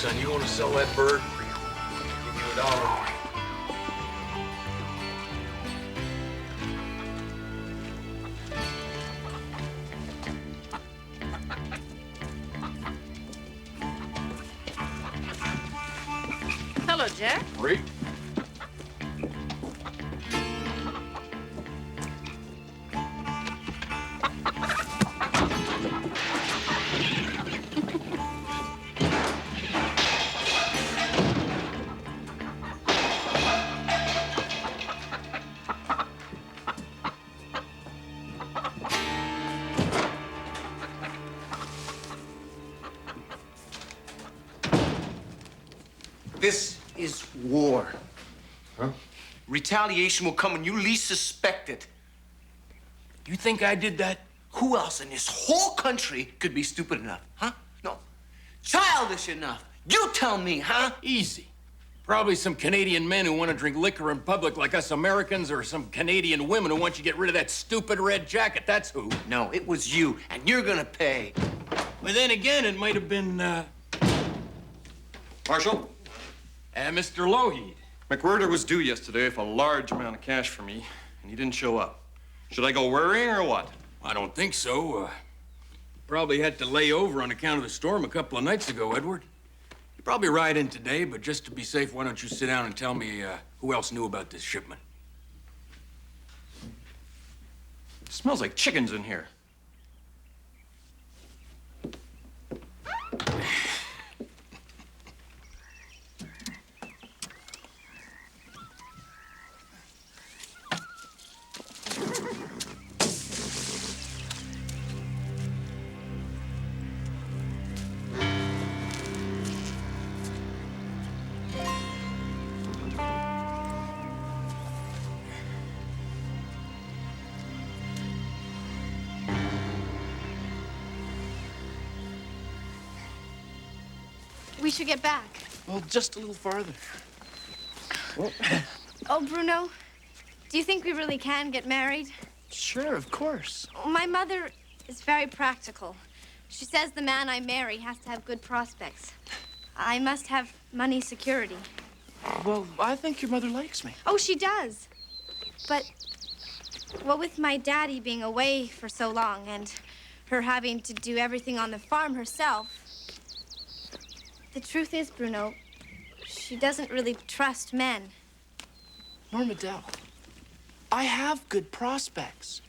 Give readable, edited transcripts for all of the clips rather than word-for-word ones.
Son, you want to sell that bird? I'll give you $1. Hello, Jack. Great. This is war. Huh? Retaliation will come when you least suspect it. You think I did that? Who else in this whole country could be stupid enough, huh? No. Childish enough. You tell me, huh? Easy. Probably some Canadian men who want to drink liquor in public like us Americans, or some Canadian women who want you to get rid of that stupid red jacket. That's who. No, it was you, and you're gonna pay. But then again, it might have been, Marshal, Mr. Lougheed. MacWherter was due yesterday with a large amount of cash for me, and he didn't show up. Should I go worrying or what? I don't think so. Probably had to lay over on account of the storm a couple of nights ago, Edward. You probably ride in today, but just to be safe, why don't you sit down and tell me who else knew about this shipment? It smells like chickens in here. We should get back. Well, just a little farther. Oh, Bruno, do you think we really can get married? Sure, of course. My mother is very practical. She says the man I marry has to have good prospects. I must have money security. Well, I think your mother likes me. Oh, she does. But, well, with my daddy being away for so long and her having to do everything on the farm herself, the truth is, Bruno, she doesn't really trust men. Norma Dell, I have good prospects.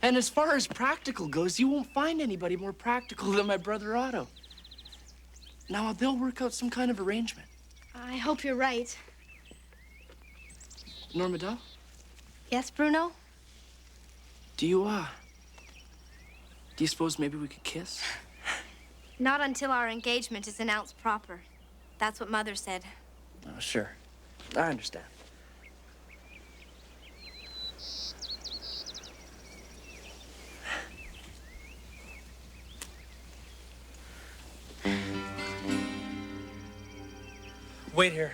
And as far as practical goes, you won't find anybody more practical than my brother Otto. Now, they'll work out some kind of arrangement. I hope you're right. Norma Dell, Yes, Bruno? do you suppose maybe we could kiss? Not until our engagement is announced proper. That's what Mother said. Oh, sure. I understand. Wait here.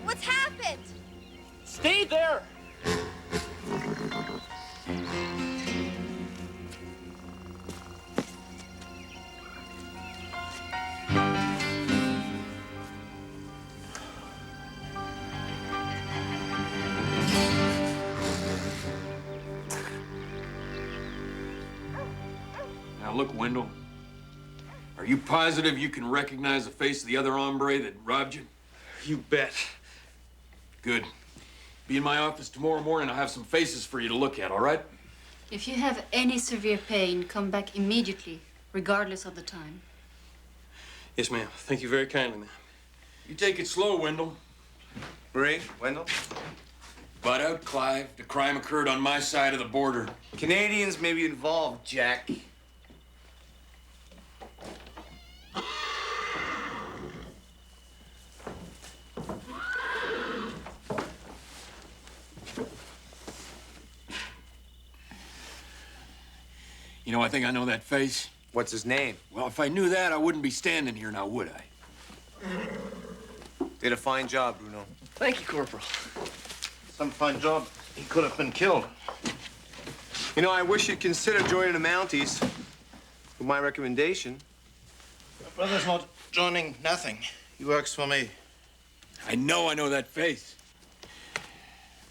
What's happened? Stay there! Now look, Wendell. Are you positive you can recognize the face of the other hombre that robbed you? You bet. Good. Be in my office tomorrow morning. I'll have some faces for you to look at, all right? If you have any severe pain, come back immediately, regardless of the time. Yes, ma'am. Thank you very kindly, ma'am. You take it slow, Wendell. Marie, Wendell. Butt out, Clive. The crime occurred on my side of the border. Canadians may be involved, Jack. You know, I think I know that face. What's his name? Well, if I knew that, I wouldn't be standing here now, would I? Did a fine job, Bruno. Thank you, Corporal. Some fine job. He could have been killed. You know, I wish you'd consider joining the Mounties. With my recommendation. My brother's not joining nothing. He works for me. I know that face.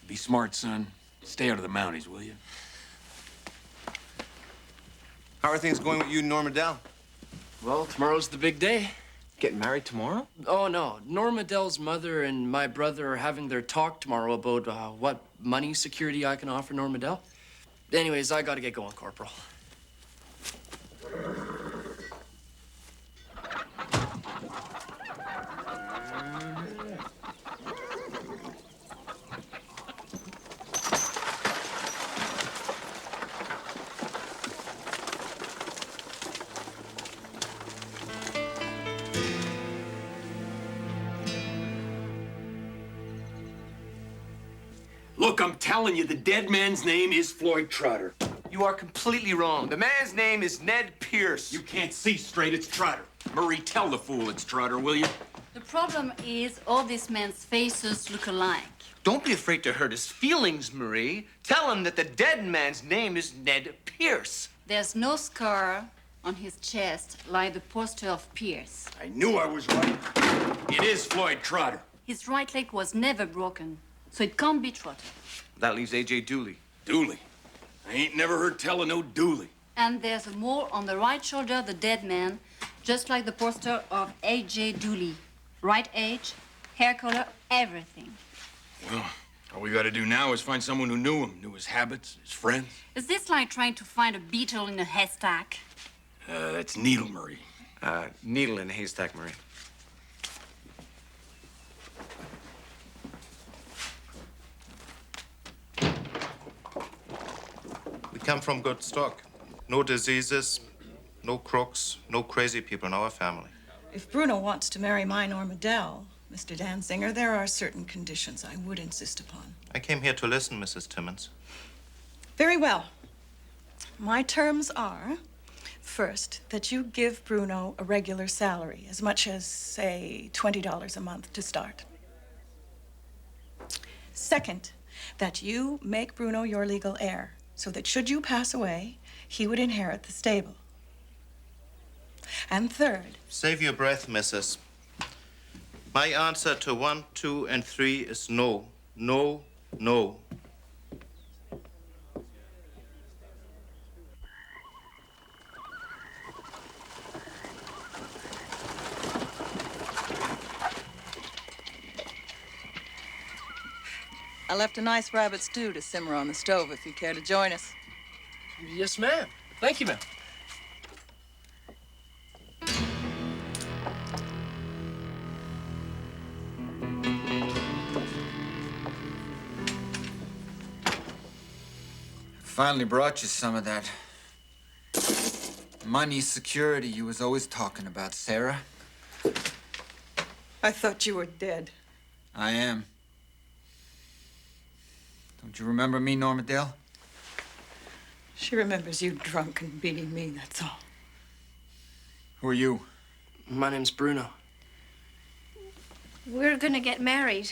Be smart, son. Stay out of the Mounties, will you? How are things going with you and Norma Dell? Well, tomorrow's the big day. Getting married tomorrow? Oh, no. Norma Dell's mother and my brother are having their talk tomorrow about what money security I can offer Norma Dell. Anyways, I gotta get going, Corporal. Look, I'm telling you, the dead man's name is Floyd Trotter. You are completely wrong. The man's name is Ned Pierce. You can't see straight, it's Trotter. Marie, tell the fool it's Trotter, will you? The problem is all these men's faces look alike. Don't be afraid to hurt his feelings, Marie. Tell him that the dead man's name is Ned Pierce. There's no scar on his chest like the poster of Pierce. I knew I was right. It is Floyd Trotter. His right leg was never broken, so it can't be Trotter. That leaves A.J. Dooley. Dooley. I ain't never heard tell of no Dooley. And there's a mole on the right shoulder of the dead man, just like the poster of A.J. Dooley. Right age, hair color, everything. Well, all we gotta do now is find someone who knew him, knew his habits, his friends. Is this like trying to find a beetle in a haystack? That's Needle, Marie. Needle in a haystack, Marie. We come from good stock. No diseases, no crooks, no crazy people in our family. If Bruno wants to marry my Norma Dell, Mr. Danzinger, there are certain conditions I would insist upon. I came here to listen, Mrs. Timmons. Very well. My terms are, first, that you give Bruno a regular salary, as much as, say, $20 a month to start. Second, that you make Bruno your legal heir, so that should you pass away, he would inherit the stable. And third... Save your breath, Mrs. My answer to 1, 2, and 3 is no. No, no. I left a nice rabbit stew to simmer on the stove if you care to join us. Yes, ma'am. Thank you, ma'am. Finally brought you some of that money security you was always talking about, Sarah. I thought you were dead. I am. Don't you remember me, Norma Dell? She remembers you drunk and beating me, that's all. Who are you? My name's Bruno. We're gonna get married.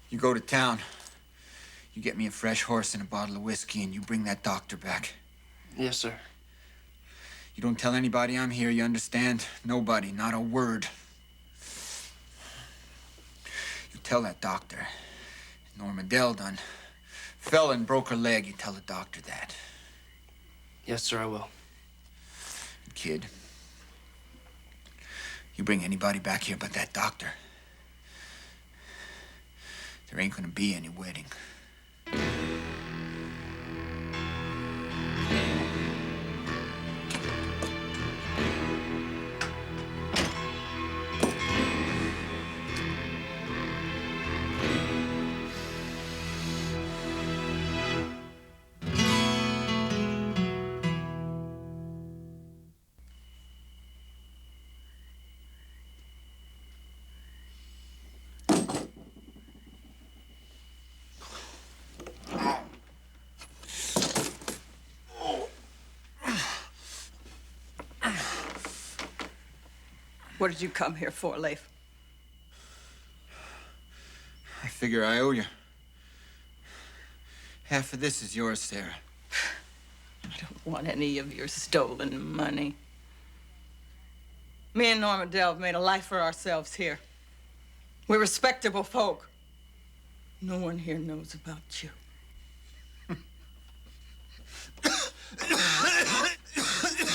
You go to town. You get me a fresh horse and a bottle of whiskey, and you bring that doctor back. Yes, sir. You don't tell anybody I'm here, you understand? Nobody, not a word. You tell that doctor. Norma Dell done fell and broke her leg. You tell the doctor that. Yes, sir, I will. Kid, you bring anybody back here but that doctor, there ain't gonna be any wedding. What did you come here for, Leif? I figure I owe you. Half of this is yours, Sarah. I don't want any of your stolen money. Me and Norma Dell have made a life for ourselves here. We're respectable folk. No one here knows about you.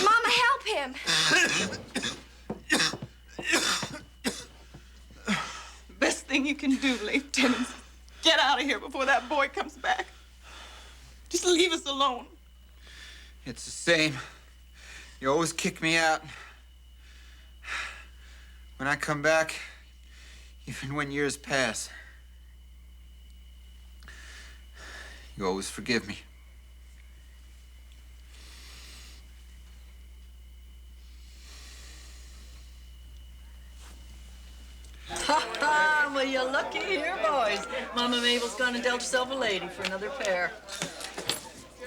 Mama, help him! Best thing you can do, Leif Timmons, get out of here before that boy comes back. Just leave us alone. It's the same. You always kick me out. When I come back, even when years pass, you always forgive me. Well, you're lucky here, boys. Mama Mabel's gone and dealt herself a lady for another pair.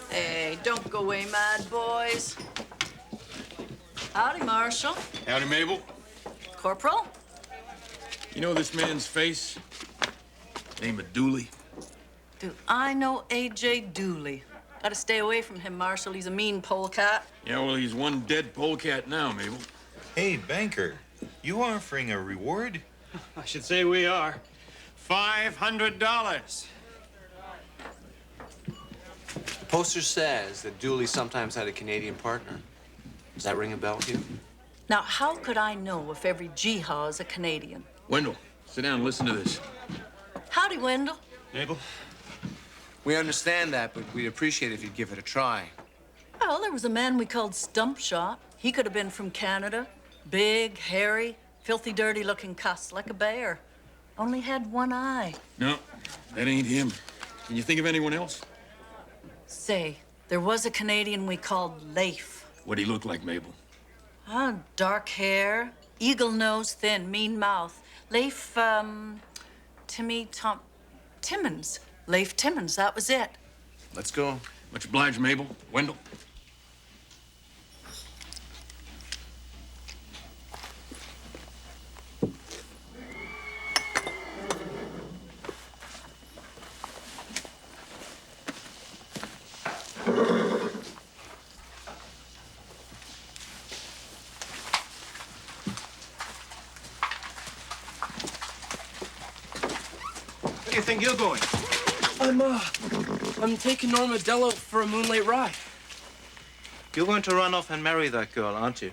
Hey, don't go away, mad boys. Howdy, Marshal. Howdy, Mabel. Corporal? You know this man's face? Name of Dooley. Do I know A.J. Dooley? Gotta stay away from him, Marshal. He's a mean polecat. Yeah, well, he's one dead polecat now, Mabel. Hey, banker, you offering a reward? I should say we are. $500. The poster says that Dooley sometimes had a Canadian partner. Does that ring a bell with you? Now, how could I know if every Jihad is a Canadian? Wendell, sit down and listen to this. Howdy, Wendell. Mabel? We understand that, but we'd appreciate it if you'd give it a try. Well, there was a man we called Stump Shot. He could have been from Canada. Big, hairy, filthy, dirty-looking cuss, like a bear. Only had one eye. No, that ain't him. Can you think of anyone else? Say, there was a Canadian we called Leif. What'd he look like, Mabel? Dark hair, eagle nose, thin, mean mouth. Leif, Timmons. Leif Timmons, that was it. Let's go. Much obliged, Mabel. Wendell. Where do you think you're going? I'm taking Norma Dell out for a moonlight ride. You're going to run off and marry that girl, aren't you?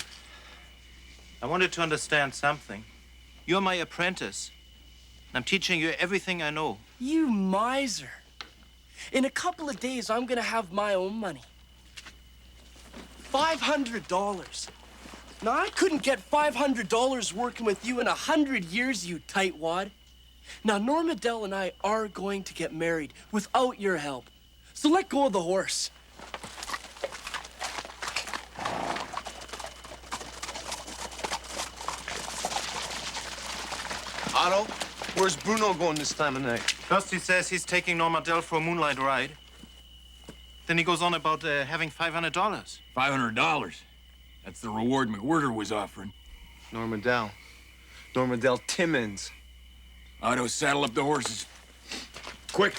I wanted to understand something. You're my apprentice. I'm teaching you everything I know. You miser. In a couple of days, I'm gonna have my own money. $500. Now, I couldn't get $500 working with you in 100 years, you tightwad. Now, Norma Dell and I are going to get married without your help. So let go of the horse. Otto, Where's Bruno going this time of night? First he says he's taking Norma Dell for a moonlight ride. Then he goes on about having $500. $500? That's the reward MacWherter was offering. Norma Dell. Norma Dell Timmons. Otto, saddle up the horses. Quick.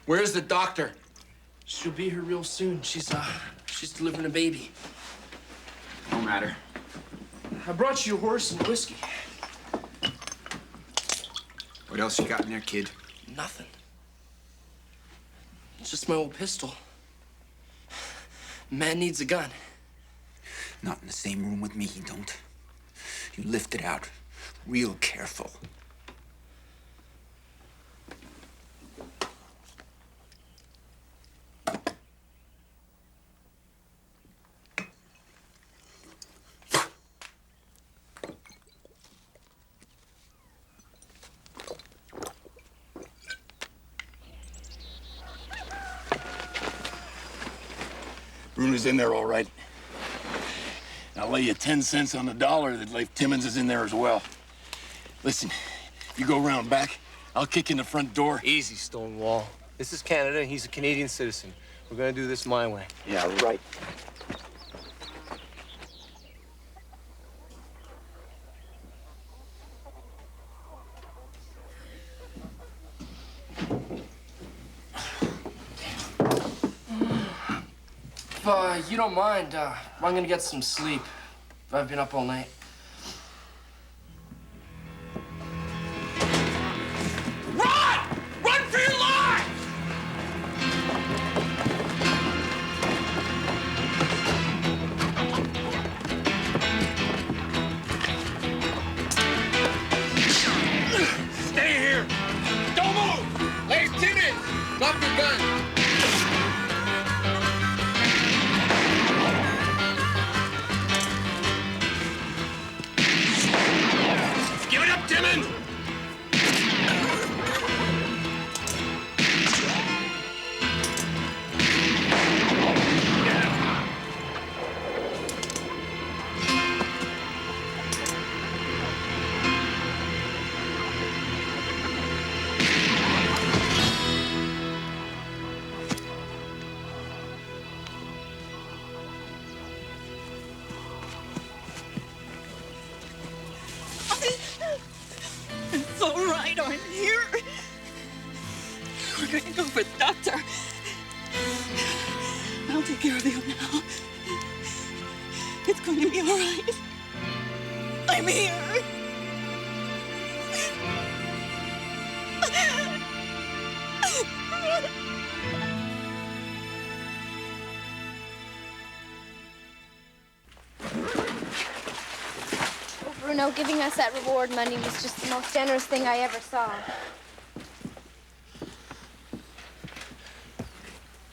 Where's the doctor? She'll be here real soon. She's delivering a baby. No matter. I brought you a horse and whiskey. What else you got in there, kid? Nothing. It's just my old pistol. Man needs a gun. Not in the same room with me, he don't. You lift it out real careful. Bruno's in there all right. I'll lay you 10 cents on the dollar that Leif Timmons is in there as well. Listen, you go around back, I'll kick in the front door. Easy, Stonewall. This is Canada, and he's a Canadian citizen. We're gonna do this my way. Yeah, right. If you don't mind, I'm gonna get some sleep. I've been up all night. Run! Run for your life! Stay here! Don't move! Leif Timmons! Drop your gun! Give it up, Timmons! It's all right, I'm here. We're going to go for the doctor. I'll take care of you now. It's going to be all right. I'm here. Bruno, giving us that reward money was just the most generous thing I ever saw.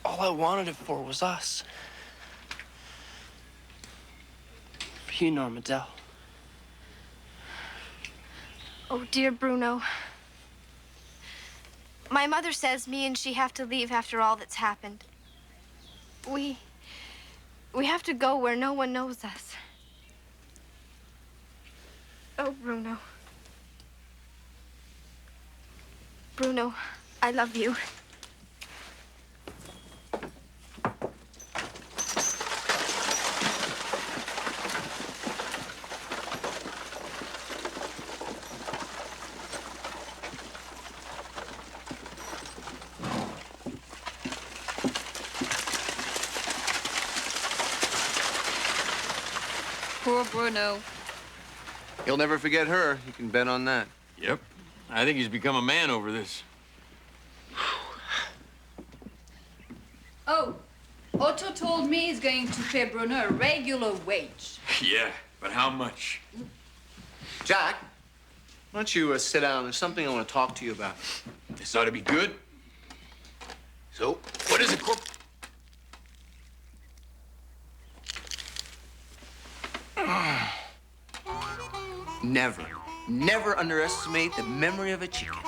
All I wanted it for was us. For you, Norma Dell. Oh, dear Bruno. My mother says me and she have to leave after all that's happened. We have to go where no one knows us. Oh, Bruno. Bruno, I love you. Poor Bruno. He'll never forget her. You can bet on that. Yep. I think he's become a man over this. Oh, Otto told me he's going to pay Bruno a regular wage. Yeah, but how much? Jack, why don't you sit down? There's something I want to talk to you about. This ought to be good. So, What is it, Corp? Never, never underestimate the memory of a chicken.